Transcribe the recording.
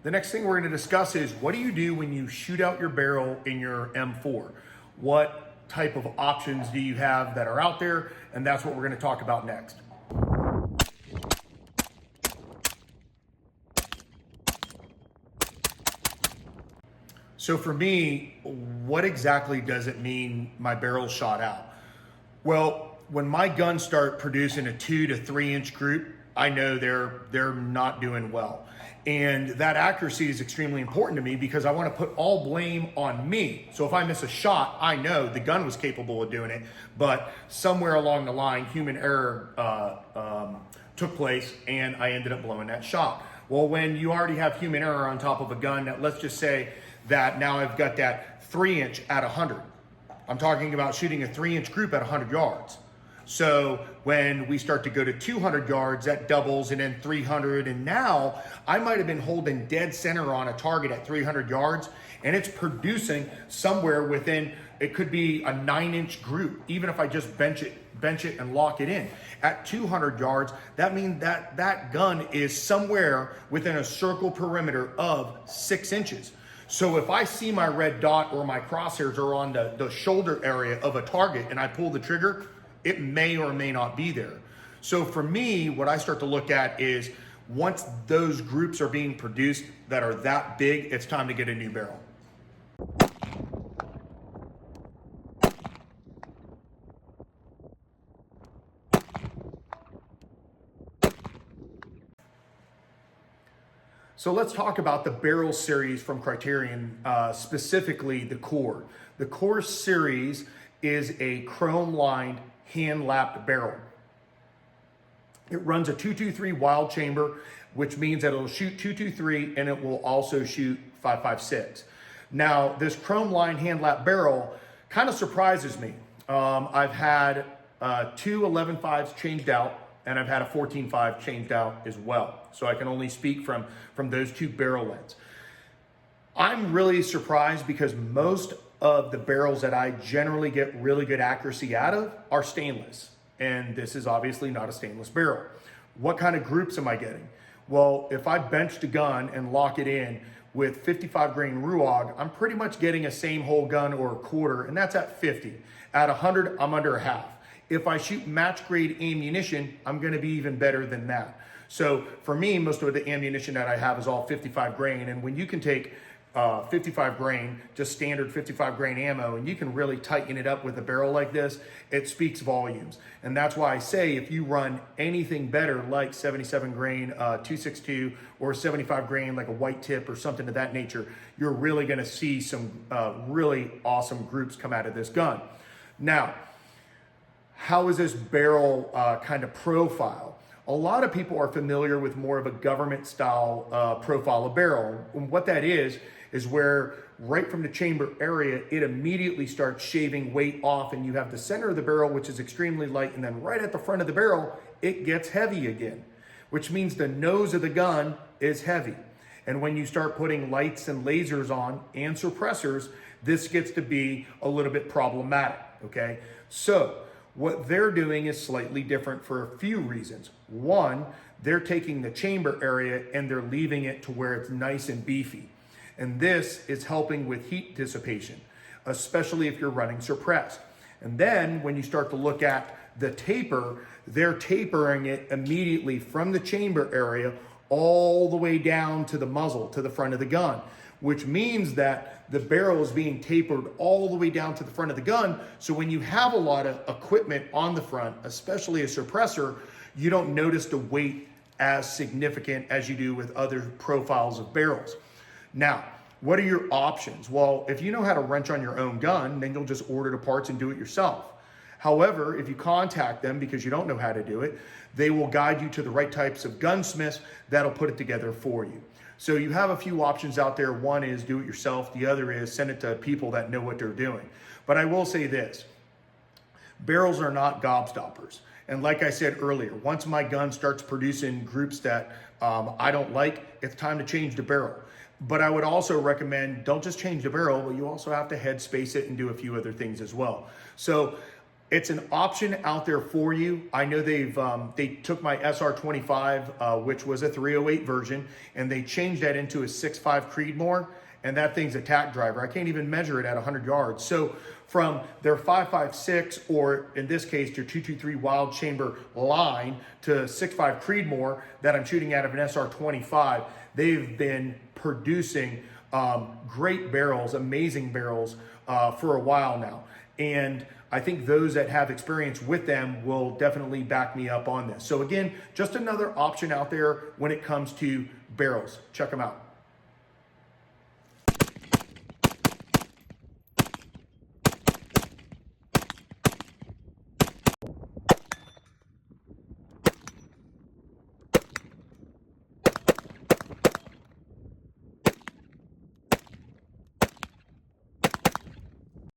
The next thing we're going to discuss is what do you do when you shoot out your barrel in your M4? What type of options do you have that are out there? And that's what we're going to talk about next. So for me, what exactly does it mean my barrel's shot out? Well, when my guns start producing a 2 to 3 inch group, I know they're not doing well. And that accuracy is extremely important to me because I want to put all blame on me. So if I miss a shot, I know the gun was capable of doing it, but somewhere along the line, human error took place and I ended up blowing that shot. Well, when you already have human error on top of a gun, that let's just say that now I've got that 3 inch at 100. I'm talking about shooting a 3 inch group at 100 yards. So when we start to go to 200 yards, that doubles, and then 300. And now I might have been holding dead center on a target at 300 yards, and it's producing somewhere within, it could be a 9 inch group, even if I just bench it and lock it in. At 200 yards, that means that gun is somewhere within a circle perimeter of 6 inches. So if I see my red dot or my crosshairs are on the shoulder area of a target and I pull the trigger, it may or may not be there. So for me, what I start to look at is once those groups are being produced that are that big, it's time to get a new barrel. So let's talk about the barrel series from Criterion, specifically the Core. The Core series is a chrome lined hand-lapped barrel. It runs a 223 wild chamber, which means that it'll shoot 223 and it will also shoot 5.56. Now, this chrome lined hand-lapped barrel kind of surprises me. I've had two 11.5s changed out, and I've had a 14.5 changed out as well. So I can only speak from those two barrel lengths. I'm really surprised because most of the barrels that I generally get really good accuracy out of are stainless. And this is obviously not a stainless barrel. What kind of groups am I getting? Well, if I bench a gun and lock it in with 55 grain Ruag, I'm pretty much getting a same hole gun or a quarter, and that's at 50. At 100, I'm under a half. If I shoot match grade ammunition, I'm gonna be even better than that. So for me, most of the ammunition that I have is all 55 grain. And when you can take 55 grain, just standard 55 grain ammo, and you can really tighten it up with a barrel like this, it speaks volumes. And that's why I say if you run anything better like 77 grain 262 or 75 grain like a white tip or something of that nature, you're really gonna see some really awesome groups come out of this gun. Now, how is this barrel kind of profile? A lot of people are familiar with more of a government style profile of barrel. And what that is where right from the chamber area, it immediately starts shaving weight off, and you have the center of the barrel, which is extremely light. And then right at the front of the barrel, it gets heavy again, which means the nose of the gun is heavy. And when you start putting lights and lasers on and suppressors, this gets to be a little bit problematic, okay? So what they're doing is slightly different for a few reasons. One, they're taking the chamber area and they're leaving it to where it's nice and beefy. And this is helping with heat dissipation, especially if you're running suppressed. And then when you start to look at the taper, they're tapering it immediately from the chamber area all the way down to the muzzle, to the front of the gun, which means that the barrel is being tapered all the way down to the front of the gun. So when you have a lot of equipment on the front, especially a suppressor, you don't notice the weight as significant as you do with other profiles of barrels. Now, what are your options? Well, if you know how to wrench on your own gun, then you'll just order the parts and do it yourself. However, if you contact them because you don't know how to do it, they will guide you to the right types of gunsmiths that'll put it together for you. So you have a few options out there. One is do it yourself. The other is send it to people that know what they're doing. But I will say this, barrels are not gobstoppers. And like I said earlier, once my gun starts producing groups that I don't like, it's time to change the barrel. But I would also recommend don't just change the barrel, but you also have to head space it and do a few other things as well. So It's an option out there for you. I know they took my SR25, which was a 308 version, and they changed that into a 6.5 Creedmoor, and that thing's a tack driver. I can't even measure it at 100 yards. So from their 5.56, or in this case, their 223 Wild Chamber line, to 6.5 Creedmoor that I'm shooting out of an SR25, they've been producing great barrels, amazing barrels for a while now. And I think those that have experience with them will definitely back me up on this. So again, just another option out there when it comes to barrels. Check them out.